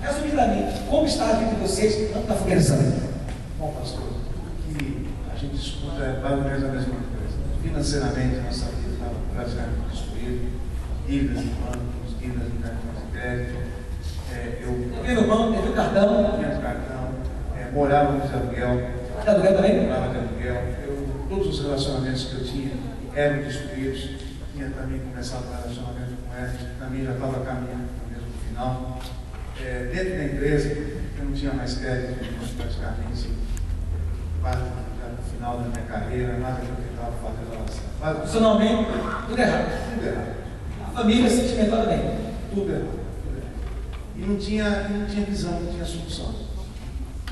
Resumidamente, como está a vida de vocês na Fogueira Santa? Bom, pastor, o que a gente escuta é mais ou menos a mesma coisa. Financeiramente, a nossa vida estava praticamente destruída, dívidas em bancos, dívidas em cartões de crédito. Teve o banco, teve o cartão. Tinha o cartão, morávamos de aluguel. De aluguel também? Morava de aluguel. Todos os relacionamentos que eu tinha eram destruídos. Tinha também começado um relacionamento com ela, que também já estava caminhando para o mesmo final. Dentro da empresa, eu não tinha mais crédito, praticamente quase já no final da minha carreira, nada que eu tentava fazer relação. Profissionalmente, tudo errado. Tudo errado. A família sentimental também. Tudo errado. E não tinha visão, não tinha solução.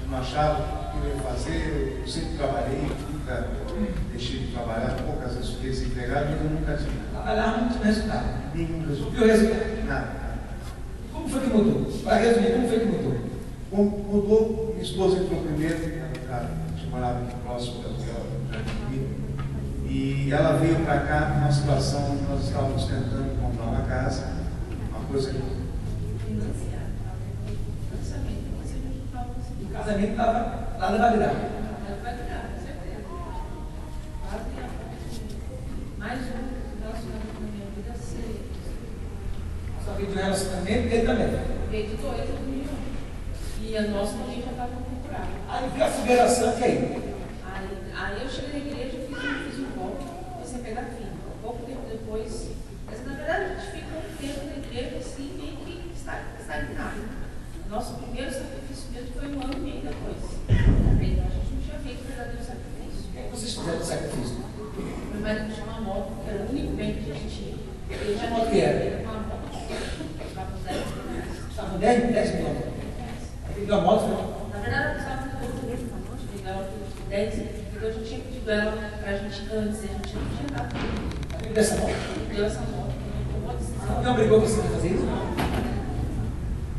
Eu não achava o que eu ia fazer, eu sempre trabalhei, nunca deixei de trabalhar, poucas vezes fiquei desempregado, mas eu nunca tinha. Trabalhar não tinha resultado. Nenhum resultado. Viu o resultado? Nada. Como foi que mudou? Para resumir, como foi que mudou? Mudou, minha esposa entrou primeiro, a gente morava aqui próximo da Jardim, e ela veio para cá numa situação onde nós estávamos tentando comprar uma casa, uma coisa que o casamento estava lá na validade. Mais um relacionamento na minha vida ser. Só que de um relacionamento dele também. Veio de dois, eu vi um. E a nossa também já estava procurada. Aí veio a Fogueira Santa e aí? Aí eu cheguei na igreja, fiz um voto, comecei a pegar firme. Pouco tempo depois, mas na verdade a gente fica um tempo na igreja assim, meio que estagnado. Nosso primeiro sacrifício mesmo foi um ano e meio depois. Então a gente não tinha feito o verdadeiro sacrifício. O que vocês fizeram de sacrifício? Meu marido tinha uma moto, que era o único bem que a gente tinha. Ele Que moto que era? Uma moto. Estava com 10 mil reais. Estava com 10 mil. Aí deu a moto, foi? Na verdade, eu precisava de outro mesmo, uma moto. Ela foi 10 mil. Então eu já tinha pedido ela para a gente antes, a gente não tinha dado. Aí dessa moto. Deu essa moto. Tomou a decisão. Não obrigou você a fazer isso?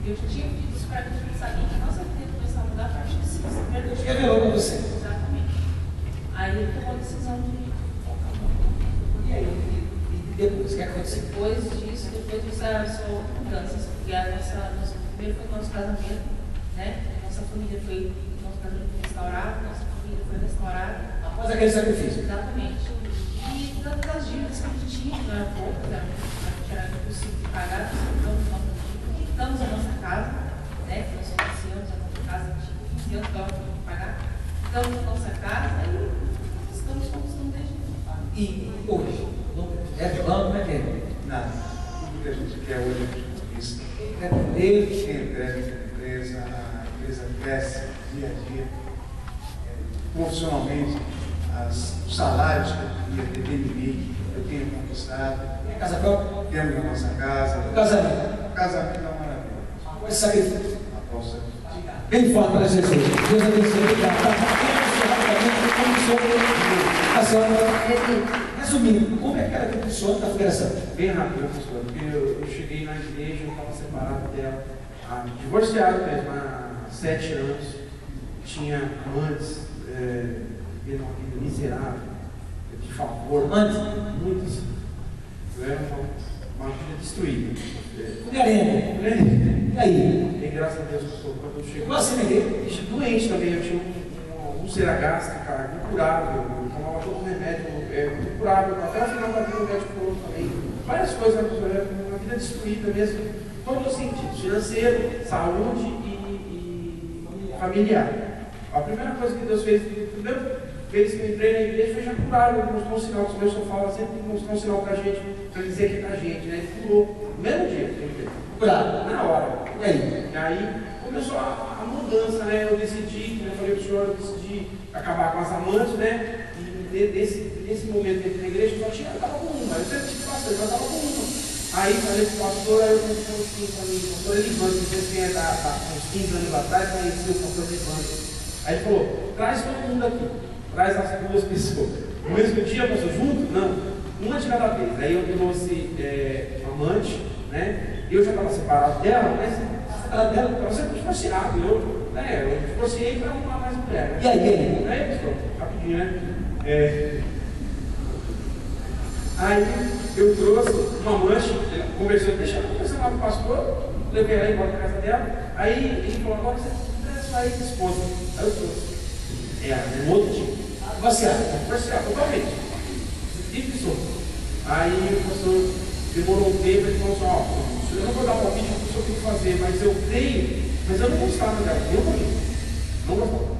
Eu já tinha pedido isso para a gente sabia que a nossa vida começava a mudar a partir desse Ele revelou para você. Exatamente. Aí ele tomou a decisão de. E aí? E depois, o que aconteceu? Depois disso, só mudanças, porque primeiro foi o nosso casamento, né? Nossa família foi, nosso casamento foi restaurado, nossa família foi restaurada. Após aquele sacrifício. Exatamente. E das dívidas que a gente tinha, que não era pouco, né? A gente era impossível de pagar, quitamos a nossa casa, né? Que nós financiamos a nossa casa, a gente tinha 15 anos para pagar, quitamos a nossa casa e estamos conquistando desde então. E hoje? É de banco, como é que é? nada. Tudo que a gente quer hoje a gente conquista. Deus. Tem crédito na empresa, a empresa cresce dia a dia. Profissionalmente, os salários que eu queria ter de mim, eu tenho conquistado. Tem casa própria? Temos a nossa casa. O casamento? O casamento é uma maravilha. Esse sacrifício. Após Bem forte para Jesus. Deus abençoe. Obrigado. Resumindo, como é que era que funciona a federação? Bem rápido, pastor, porque eu cheguei na igreja, eu estava separado dela, divorciado mesmo, há 7 anos, tinha amantes, vivendo uma vida miserável, de favor, muitos. Eu era uma vida destruída. Mulherengo. E aí? E graças a Deus, pastor, quando eu cheguei. Você me Doente também, eu tinha uma úlcera gástrica incurável, eu tomava todo o remédio incurável, até o final da vida o médico falou também. Várias coisas, uma vida destruída mesmo, em todos os sentidos, financeiro, saúde e familiar. A primeira coisa que Deus fez, a primeira vez que eu entrei na igreja, foi já curar, ele mostrou um sinal, que o senhor fala sempre que mostrou um sinal pra gente, para dizer que é pra gente, né? Ele curou, no mesmo dia que eu entrei. curado. Na hora. E E aí começou a mudança, né? Eu decidi, como eu falei para o senhor, eu decidi acabar com as amantes, né? E nesse momento dentro da igreja, eu só estava com uma. Eu sempre tive bastante, mas estava com uma. Aí falei para o pastor, aí eu falei assim para mim, o pastor Elivan, que vocês têm uns 15 anos atrás, conheci o pastor Elivan. Aí ele falou, traz todo mundo aqui, traz as 2 pessoas. No mesmo dia, pastor, junto? Não, uma de cada vez. Aí eu trouxe amante, né? Eu já estava separado dela, mas ela estava sempre divorciado. Eu divorciei para arrumar mais mulher. Né? E aí? Aí, pastor, rapidinho, né? Aí eu trouxe uma mancha, conversando, deixa eu conversar lá com o pastor, levei ela embora para casa dela. Aí ele falou: agora você traz sua ex-esposa. Aí eu trouxe. Um outro tipo. Divorciado, totalmente. Tipo isso. Aí o pastor demorou um tempo e falou assim: ó, eu não vou dar um palpite do que o senhor tem que fazer, mas eu creio, mas eu não gostava dela, eu não gostava.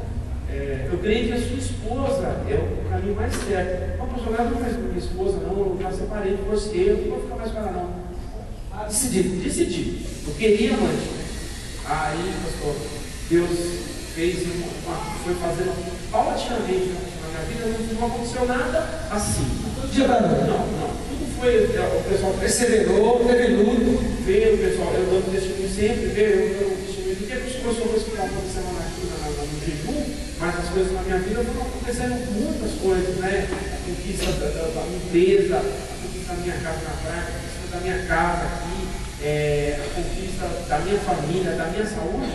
Eu creio que a sua esposa é o caminho mais certo. Não, pastor, não é mais minha esposa, não, eu já separei, divorciei, eu não vou ficar mais com ela, não. Decidi. Eu queria amante. Aí, pastor, Deus foi fazendo paulatinamente na minha vida, não aconteceu nada assim. Dia para noite. Não. Tudo foi, o pessoal Perseverou, teve luto. veio, o pessoal, eu dando testemunho sempre, veio, eu testemunho do que as pessoas que estavam acontecendo aqui no jejum, mas as coisas na minha vida foram acontecendo muitas coisas, né? A conquista da minha empresa, a conquista da minha casa na praia, a conquista da minha casa aqui, a conquista da minha família, da minha saúde.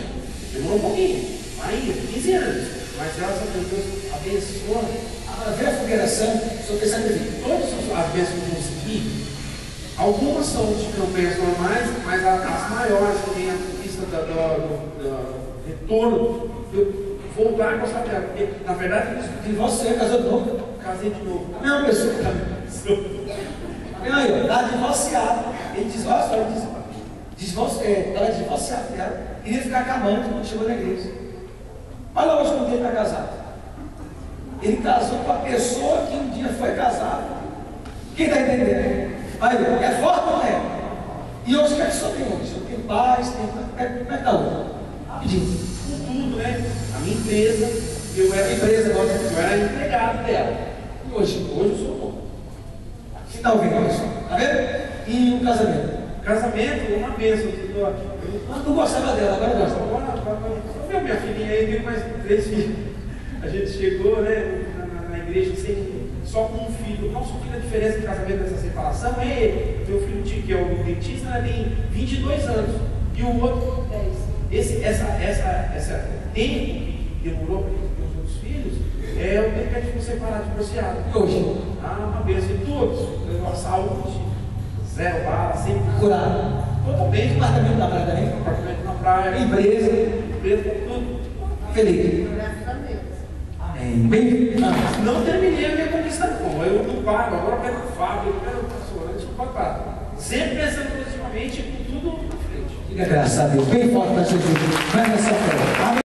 Demorou um pouquinho, ainda, 15 anos, mas graças a Deus abençoa. Agora vem a fogueira santa, o senhor tem sacrifício. Todas as bênçãos que eu consegui, algumas são de campanhas normais, mas as maiores, que tem a conquista do retorno, eu voltar a gostar dela. Porque, na verdade, Você casou de novo? casei de novo. A mesma pessoa. Aí, está divorciado. Ele divorciou, estava divorciado dela. Queria ficar com a amante quando chegou na igreja. Olha hoje como ele está casado. Ele casou com a pessoa que um dia foi casado. Quem está entendendo? Aí, é forte ou não é? E hoje o que é que o senhor tem hoje? O senhor tem paz, tem. Como é que está hoje? Rapidinho. Com tudo, né? A minha empresa, eu era empregado dela. E hoje eu sou bom. você está ouvindo isso? Está vendo? E o casamento? Casamento é uma bênção. Mas não gostava dela, agora gosta. Só viu minha filhinha aí, veio mais 3 filhos. A gente chegou, né, na igreja só com um filho. Nossa, o que é a diferença de casamento dessa separação é ele. Meu filho, que é o dentista, né, tem 22 anos. E o outro, 10. Esse tempo que demorou para ter os outros filhos, é o tempo que a gente foi separado, divorciado. E hoje? Uma bênção de todos. A saúde, 0 bala, sempre Curado. totalmente. Apartamento na praia também? Apartamento na praia, Empresa. tudo. Feliz. Graças a Deus. Amém. Bem. Não terminei a minha conquista, não. Eu não paro, agora eu quero fábrica, eu quero pessoa, a gente não pode parar. Sempre pensando positivamente com tudo na frente. Diga graças a Deus. Bem forte para Jesus. Vai nessa fé. Amém.